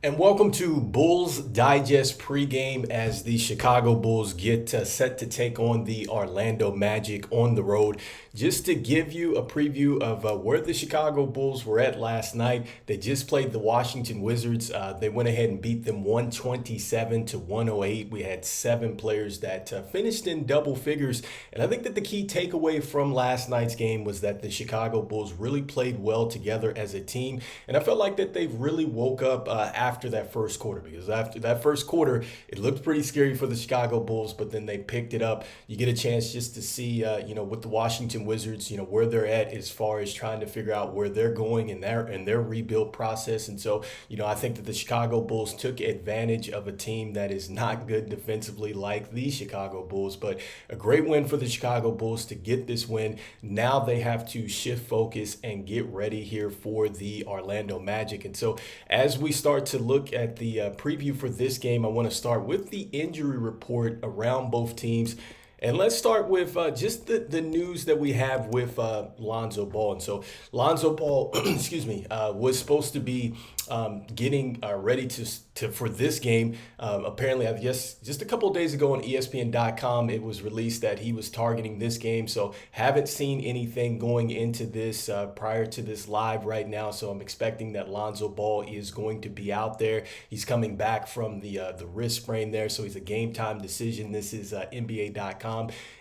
And welcome to Bulls Digest pregame as the Chicago Bulls get set to take on the Orlando Magic on the road. Just to give you a preview of where the Chicago Bulls were at last night, they just played the Washington Wizards. They went ahead and beat them 127-108. We had 7 players that finished in double figures. And I think that the key takeaway from last night's game was that the Chicago Bulls really played well together as a team. And I felt like that they really woke up after that first quarter, because after that first quarter, it looked pretty scary for the Chicago Bulls, but then they picked it up. You get a chance just to see, with the Washington Wizards, where they're at as far as trying to figure out where they're going in their rebuild process. And so, I think that the Chicago Bulls took advantage of a team that is not good defensively like the Chicago Bulls, but a great win for the Chicago Bulls to get this win. Now they have to shift focus and get ready here for the Orlando Magic. And so as we start to look at the preview for this game, I want to start with the injury report around both teams. And let's start with just the news that we have with Lonzo Ball. And so Lonzo Ball, was supposed to be getting ready for this game. Apparently, I guess just a couple of days ago on ESPN.com, it was released that he was targeting this game. So haven't seen anything going into this prior to this live right now. So I'm expecting that Lonzo Ball is going to be out there. He's coming back from the wrist sprain there. So he's a game time decision. This is NBA.com.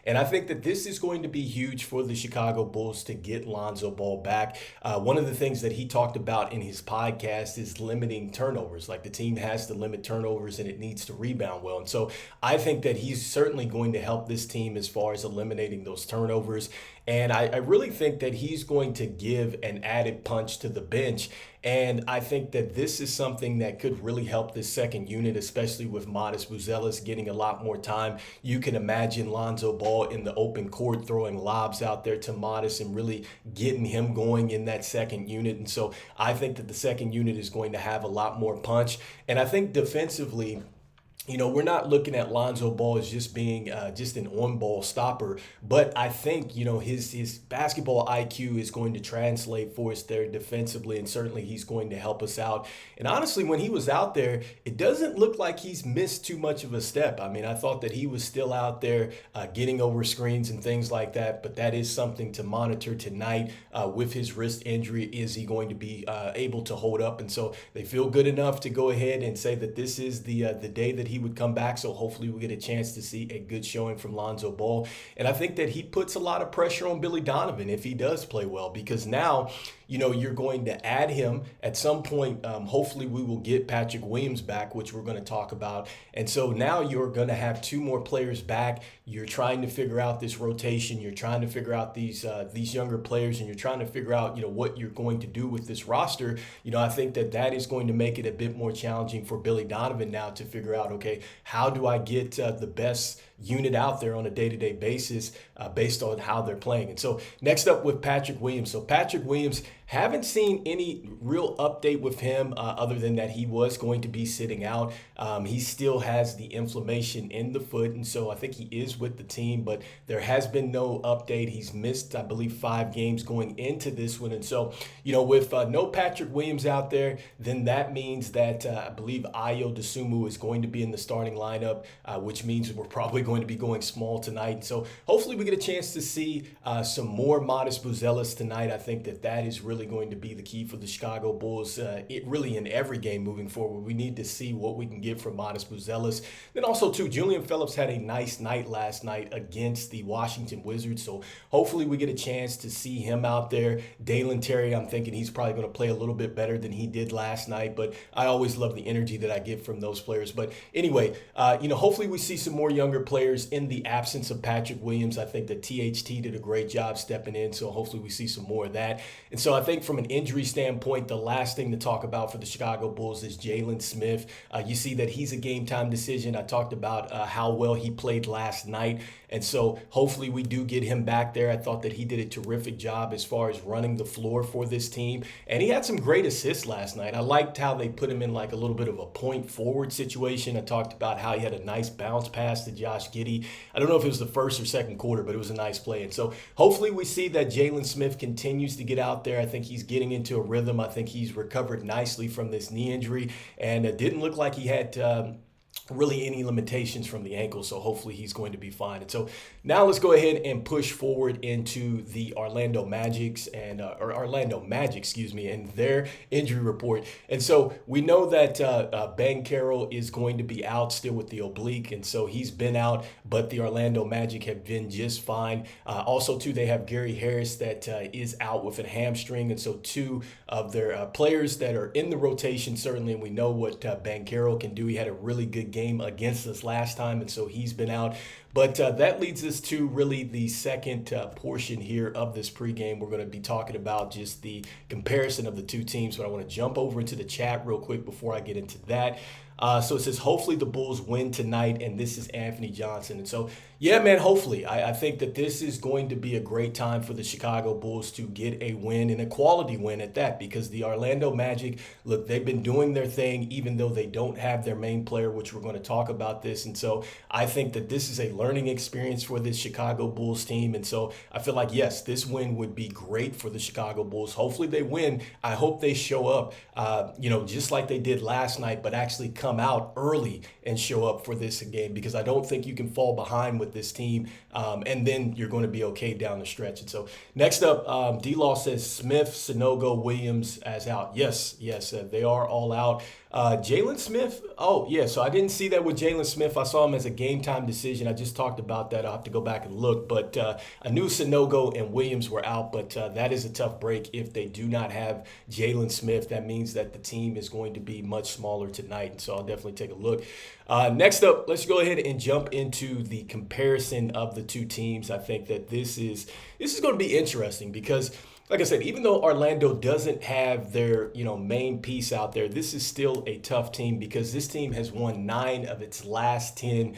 And I think that this is going to be huge for the Chicago Bulls to get Lonzo Ball back. One of the things that he talked about in his podcast is limiting turnovers. Like, the team has to limit turnovers and it needs to rebound well. And so I think that he's certainly going to help this team as far as eliminating those turnovers. And I really think that he's going to give an added punch to the bench. And I think that this is something that could really help this second unit, especially with Modest Buzelis getting a lot more time. You can imagine Lonzo Ball in the open court throwing lobs out there to Modest and really getting him going in that second unit. And so I think that the second unit is going to have a lot more punch. And I think defensively, we're not looking at Lonzo Ball as just being just an on-ball stopper, but I think, his basketball IQ is going to translate for us there defensively, and certainly he's going to help us out. And honestly, when he was out there, it doesn't look like he's missed too much of a step. I mean, I thought that he was still out there getting over screens and things like that, but that is something to monitor tonight with his wrist injury. Is he going to be able to hold up? And so they feel good enough to go ahead and say that this is the day that he would come back. So hopefully we get a chance to see a good showing from Lonzo Ball. And I think that he puts a lot of pressure on Billy Donovan if he does play well, because now, you're going to add him at some point. Hopefully we will get Patrick Williams back, which we're going to talk about. And so now you're going to have 2 more players back. You're trying to figure out this rotation. You're trying to figure out these younger players, and you're trying to figure out, what you're going to do with this roster. I think that is going to make it a bit more challenging for Billy Donovan now to figure out, okay, how do I get the best unit out there on a day-to-day basis based on how they're playing. And so next up with Patrick Williams. So Patrick Williams, haven't seen any real update with him other than that he was going to be sitting out. He still has the inflammation in the foot, and so I think he is with the team, but there has been no update. He's missed, I believe, 5 games going into this one. And so, with no Patrick Williams out there, then that means that I believe Ayo Dosunmu is going to be in the starting lineup, which means we're probably going to be going small tonight. So hopefully we get a chance to see some more Modest Buzelis tonight. I think that is really going to be the key for the Chicago Bulls. Really in every game moving forward, we need to see what we can get from Modest Buzelis. Then also too, Julian Phillips had a nice night last night against the Washington Wizards. So hopefully we get a chance to see him out there. Dalen Terry, I'm thinking he's probably going to play a little bit better than he did last night, but I always love the energy that I get from those players. But anyway, hopefully we see some more younger players in the absence of Patrick Williams. I think that THT did a great job stepping in, so hopefully we see some more of that. And so I think from an injury standpoint, the last thing to talk about for the Chicago Bulls is Jalen Smith. You see that he's a game time decision. I talked about how well he played last night. And so hopefully we do get him back there. I thought that he did a terrific job as far as running the floor for this team. And he had some great assists last night. I liked how they put him in like a little bit of a point forward situation. I talked about how he had a nice bounce pass to Josh Giddey. I don't know if it was the first or second quarter, but it was a nice play. And so hopefully we see that Jalen Smith continues to get out there. I think he's getting into a rhythm. I think he's recovered nicely from this knee injury, and it didn't look like he had really any limitations from the ankle, so hopefully he's going to be fine. And so now let's go ahead and push forward into the Orlando Magic, and their injury report. And so we know that Banchero is going to be out still with the oblique, and so he's been out, but the Orlando Magic have been just fine. Also, too, they have Gary Harris that is out with a hamstring, and so two of their players that are in the rotation, certainly, and we know what Banchero can do. He had a really good game against us last time, and so he's been out. But that leads us to really the second portion here of this pregame. We're going to be talking about just the comparison of the two teams, but I want to jump over into the chat real quick before I get into that. So it says, hopefully the Bulls win tonight, and this is Anthony Johnson. And so, yeah, man, hopefully. I think that this is going to be a great time for the Chicago Bulls to get a win, and a quality win at that, because the Orlando Magic, look, they've been doing their thing, even though they don't have their main player, which we're going to talk about this. And so I think that this is a learning experience for this Chicago Bulls team. And so I feel like, yes, this win would be great for the Chicago Bulls. Hopefully they win. I hope they show up, just like they did last night, but actually come out early and show up for this game, because I don't think you can fall behind with this team, and then you're going to be okay down the stretch. And so next up, D-Law says Smith, Sanogo, Williams as out. Yes, they are all out. Jalen Smith, so I didn't see that with Jalen Smith. I saw him as a game time decision. I just talked about that. I'll have to go back and look, but I knew Sanogo and Williams were out, but that is a tough break if they do not have Jalen Smith. That means that the team is going to be much smaller tonight, and so I'll definitely take a look. Next up, let's go ahead and jump into the comparison of the two teams. I think that this is going to be interesting because, like I said, even though Orlando doesn't have their main piece out there, this is still a tough team, because this team has won 9 of its last 10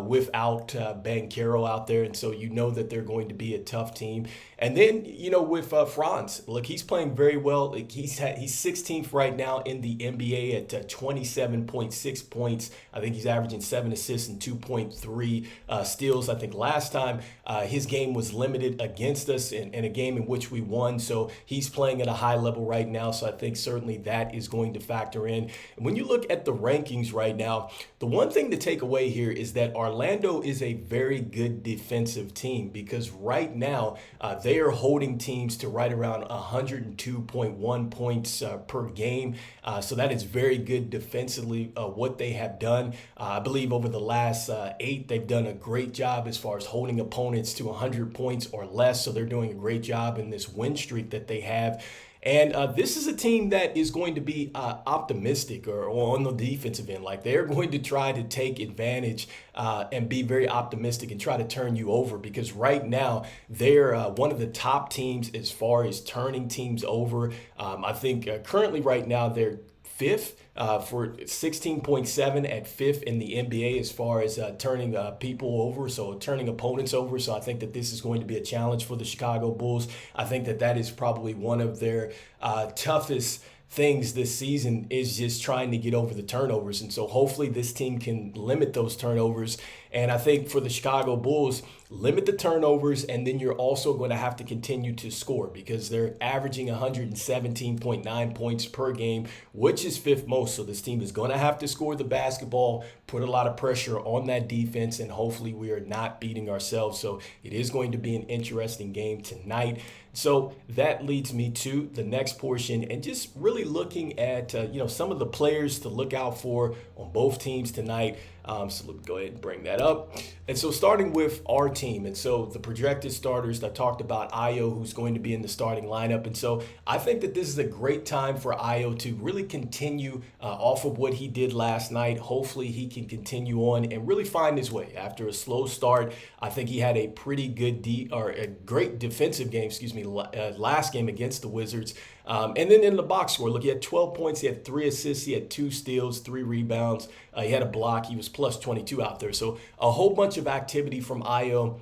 without Banchero out there, and so that they're going to be a tough team. And then with Franz, look, he's playing very well. He's 16th right now in the NBA at 27.6 points. I think he's averaging 7 assists and 2.3 steals. I think last time his game was limited against us in a game in which we won. So he's playing at a high level right now. So I think certainly that is going to factor in. And when you look at the rankings right now, the one thing to take away here is that Orlando is a very good defensive team, because right now they are holding teams to right around 102.1 points per game. So that is very good defensively, what they have done. I believe over the last 8, they've done a great job as far as holding opponents to 100 points or less. So they're doing a great job in this win streak that they have. And this is a team that is going to be optimistic or on the defensive end. Like, they're going to try to take advantage and be very optimistic and try to turn you over, because right now they're one of the top teams as far as turning teams over. I think currently right now they're 5th for 16.7 at 5th in the NBA as far as turning people over, so turning opponents over. So I think that this is going to be a challenge for the Chicago Bulls. I think that is probably one of their toughest things this season, is just trying to get over the turnovers. And so hopefully this team can limit those turnovers. And I think for the Chicago Bulls, limit the turnovers, and then you're also going to have to continue to score, because they're averaging 117.9 points per game, which is 5th most. So this team is going to have to score the basketball, put a lot of pressure on that defense, and hopefully we are not beating ourselves. So it is going to be an interesting game tonight. So that leads me to the next portion, and just really looking at some of the players to look out for on both teams tonight. So let's go ahead and bring that up. And so starting with our team, and so the projected starters, I talked about Ayo, who's going to be in the starting lineup. And so I think that this is a great time for Ayo to really continue off of what he did last night. Hopefully he can continue on and really find his way after a slow start. I think he had a pretty good a great defensive game, last game against the Wizards. And then in the box score, look, he had 12 points, he had 3 assists, he had 2 steals, 3 rebounds, he had a block, he was plus 22 out there. So a whole bunch of activity from Io.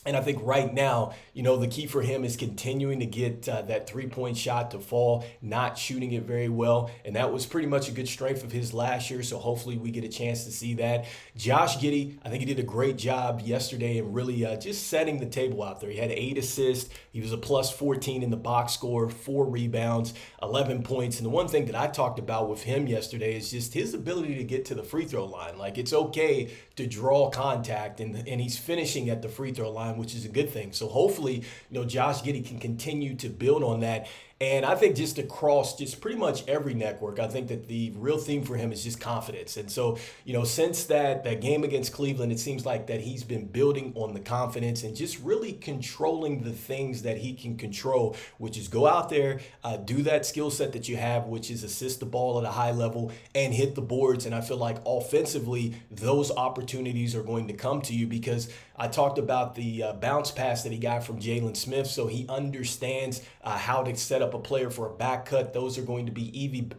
And I think right now, the key for him is continuing to get that 3-point shot to fall, not shooting it very well. And that was pretty much a good strength of his last year. So hopefully we get a chance to see that. Josh Giddey, I think he did a great job yesterday and really just setting the table out there. He had 8 assists. He was a plus 14 in the box score, 4 rebounds, 11 points. And the one thing that I talked about with him yesterday is just his ability to get to the free throw line. Like, it's okay to draw contact, and he's finishing at the free throw line, which is a good thing. So hopefully, Josh Giddey can continue to build on that. And I think just across just pretty much every network, I think that the real theme for him is just confidence. And so, since that game against Cleveland, it seems like that he's been building on the confidence and just really controlling the things that he can control, which is go out there, do that skill set that you have, which is assist the ball at a high level and hit the boards. And I feel like offensively, those opportunities are going to come to you, because I talked about the bounce pass that he got from Jalen Smith. So he understands how to set up a player for a back cut. Those are going to be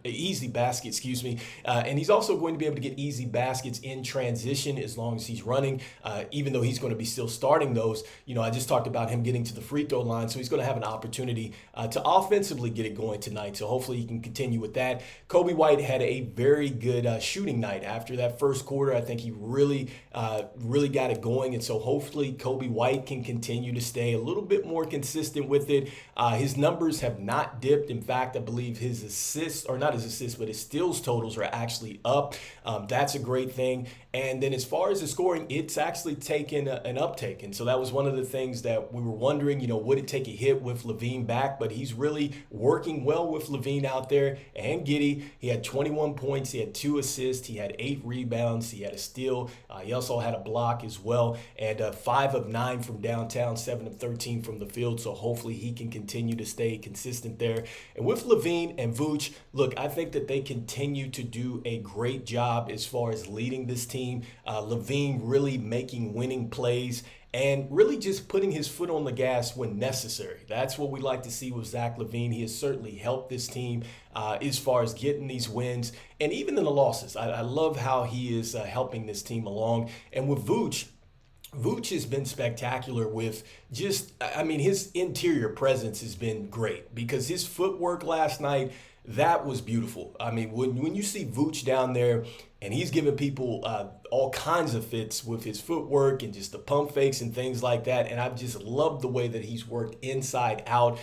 easy baskets, and he's also going to be able to get easy baskets in transition as long as he's running, even though he's going to be still starting those. I just talked about him getting to the free throw line, so he's going to have an opportunity to offensively get it going tonight. So hopefully he can continue with that. Kobe White had a very good shooting night after that first quarter. I think he really got it going, and so hopefully Kobe White can continue to stay a little bit more consistent with it. His numbers have not dipped. In fact, I believe his assists, or not his assists, but his steals totals are actually up. That's a great thing. And then as far as the scoring, it's actually taken an uptake. And so that was one of the things that we were wondering, would it take a hit with Lavine back? But he's really working well with Lavine out there, and Giddey. He had 21 points. He had 2 assists. He had 8 rebounds. He had a steal. He also had a block as well. And 5 of 9 from downtown, 7 of 13 from the field. So hopefully he can continue to stay consistent there. And with Lavine and Vooch, look, I think that they continue to do a great job as far as leading this team. Lavine really making winning plays and really just putting his foot on the gas when necessary. That's what we like to see with Zach Lavine. He has certainly helped this team as far as getting these wins and even in the losses. I love how he is helping this team along. And with Vooch has been spectacular with his interior presence has been great, because his footwork last night, that was beautiful. I mean, when you see Vooch down there and he's giving people all kinds of fits with his footwork and just the pump fakes and things like that. And I've just loved the way that he's worked inside out.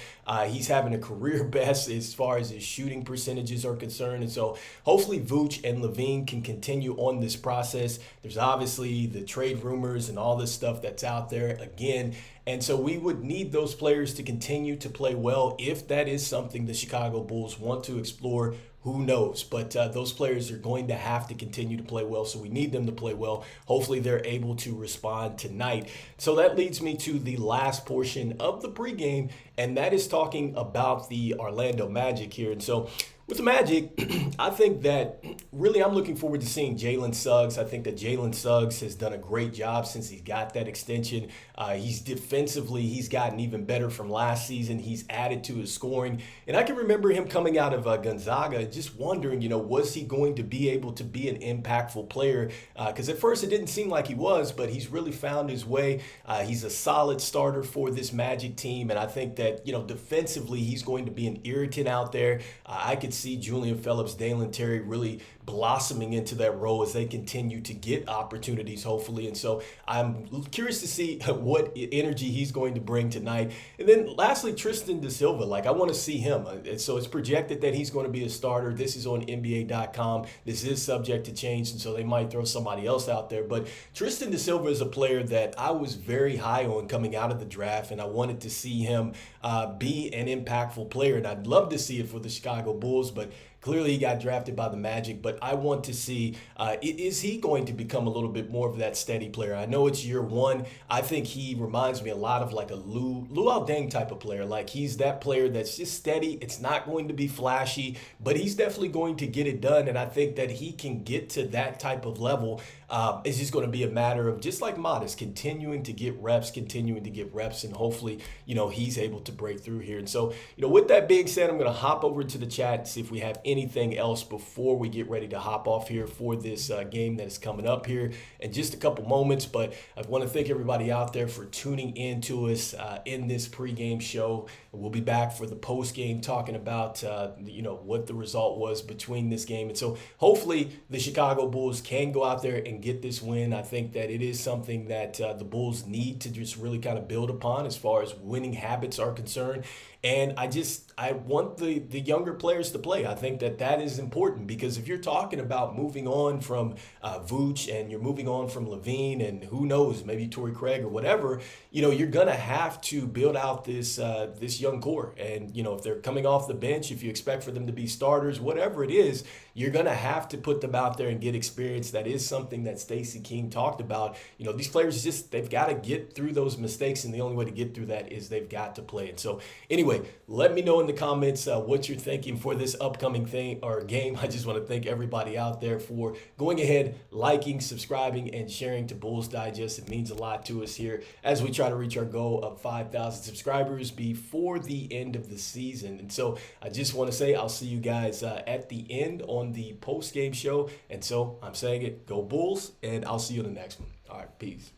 He's having a career best as far as his shooting percentages are concerned. And so hopefully Vooch and Lavine can continue on this process. There's obviously the trade rumors and all this stuff that's out there again. And so we would need those players to continue to play well if that is something the Chicago Bulls want to explore. Who knows? But those players are going to have to continue to play well, so we need them to play well. Hopefully they're able to respond tonight. So that leads me to the last portion of the pregame, and that is talking about the Orlando Magic here. And so with the Magic, I think that really I'm looking forward to seeing Jalen Suggs. I think that Jalen Suggs has done a great job since he got that extension. He's defensively, he's gotten even better from last season. He's added to his scoring. And I can remember him coming out of Gonzaga just wondering, was he going to be able to be an impactful player? Because at first it didn't seem like he was, but he's really found his way. He's a solid starter for this Magic team. And I think that, defensively, he's going to be an irritant out there. I could see Julian Phillips, Dalen Terry really blossoming into that role as they continue to get opportunities, hopefully. And so I'm curious to see what energy he's going to bring tonight. And then lastly, Tristan da Silva, I want to see him. So it's projected that he's going to be a starter. This is on NBA.com. This is subject to change, and so they might throw somebody else out there. But Tristan da Silva is a player that I was very high on coming out of the draft, and I wanted to see him be an impactful player. And I'd love to see it for the Chicago Bulls, but Clearly, he got drafted by the Magic, but I want to see, is he going to become a little bit more of that steady player? I know it's year one. I think he reminds me a lot of like a Luol Deng type of player. Like he's that player that's just steady. It's not going to be flashy, but he's definitely going to get it done. And I think that he can get to that type of level. It's just going to be a matter of just like Modest, continuing to get reps, and hopefully, he's able to break through here. And so, with that being said, I'm going to hop over to the chat and see if we have anything else before we get ready to hop off here for this game that is coming up here in just a couple moments. But I want to thank everybody out there for tuning in to us in this pregame show. We'll be back for the postgame talking about, what the result was between this game. And so hopefully the Chicago Bulls can go out there and get this win. I think that it is something that the Bulls need to just really kind of build upon as far as winning habits are concerned. And I want the younger players to play. I think that is important because if you're talking about moving on from Vooch and you're moving on from Lavine and who knows, maybe Torrey Craig or whatever, you're going to have to build out this young core. And, if they're coming off the bench, if you expect for them to be starters, whatever it is, you're going to have to put them out there and get experience. That is something that Stacey King talked about. These players they've got to get through those mistakes. And the only way to get through that is they've got to play. And so anyway, let me know in the comments what you're thinking for this upcoming game. I just want to thank everybody out there for going ahead, liking, subscribing, and sharing to Bulls Digest. It means a lot to us here as we try to reach our goal of 5,000 subscribers before the end of the season. And so I just want to say I'll see you guys at the end on the post-game show. And so I'm saying it, go Bulls, and I'll see you in the next one. All right, peace.